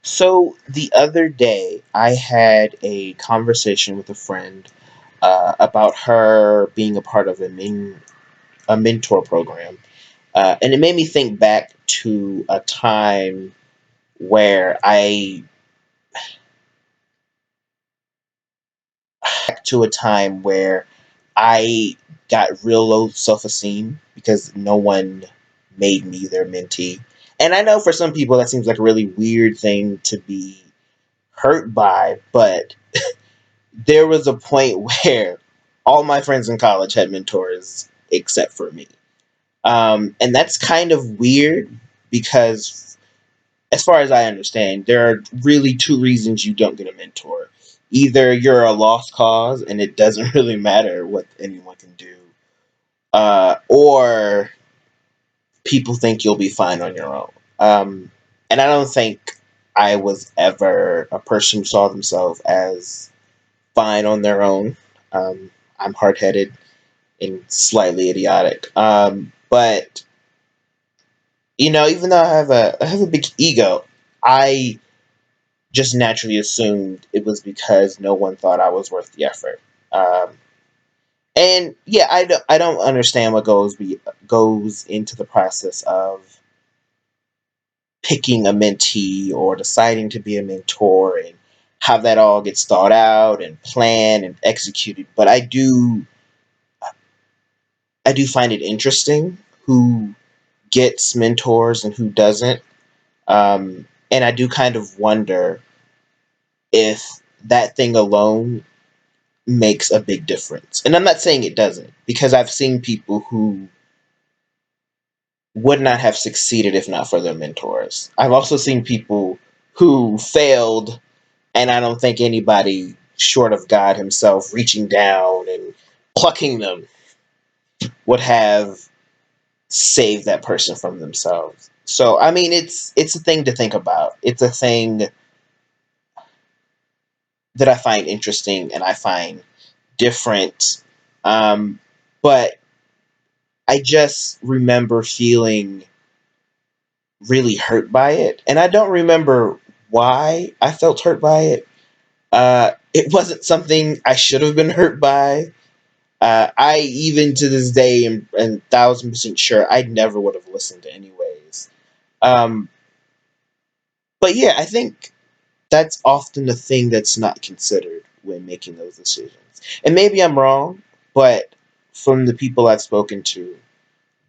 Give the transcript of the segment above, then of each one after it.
So the other day, I had a conversation with a friend about her being a part of a mentor program, and it made me think back to a time where I got real low self esteem because no one made me their mentee. And I know for some people that seems like a really weird thing to be hurt by, but there was a point where all my friends in college had mentors except for me. And that's kind of weird because, as far as I understand, there are really two reasons you don't get a mentor. Either you're a lost cause and it doesn't really matter what anyone can do, or people think you'll be fine on your own. And I don't think I was ever a person who saw themselves as fine on their own. I'm hard headed and slightly idiotic. But even though I have a big ego, I just naturally assumed it was because no one thought I was worth the effort. Um, and yeah, I don't understand what goes into the process of picking a mentee or deciding to be a mentor and how that all gets thought out and planned and executed. But I do find it interesting who gets mentors and who doesn't. And I do kind of wonder if that thing alone makes a big difference. And I'm not saying it doesn't, because I've seen people who would not have succeeded if not for their mentors. I've also seen people who failed, and I don't think anybody short of God Himself reaching down and plucking them would have saved that person from themselves. So I mean, it's a thing to think about. It's a thing that I find interesting and I find different. Um, but I just remember feeling really hurt by it, and I don't remember why I felt hurt by it. It wasn't something I should have been hurt by. I even to this day am 1,000% sure I never would have listened anyways. Um, but yeah, I think that's often the thing that's not considered when making those decisions. And maybe I'm wrong, but from the people I've spoken to,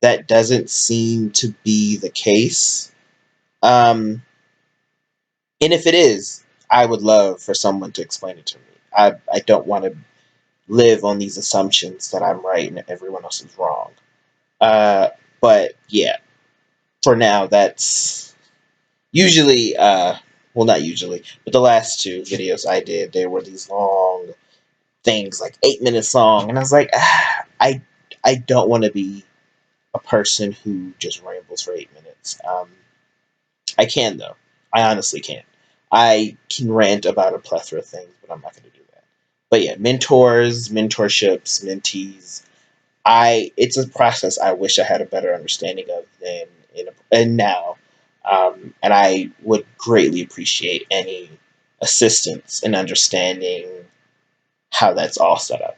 that doesn't seem to be the case. Um, and if it is, I would love for someone to explain it to me. I don't want to live on these assumptions that I'm right and everyone else is wrong. Uh, but yeah, for now, that's usually, well, not usually, but the last two videos I did, they were these long things, like 8 minutes long, and I was like, I don't want to be a person who just rambles for 8 minutes. I can though. I honestly can. I can rant about a plethora of things, but I'm not going to do that. But yeah, mentors, mentorships, mentees. It's a process I wish I had a better understanding of than and now, and I would greatly appreciate any assistance in understanding how that's all set up.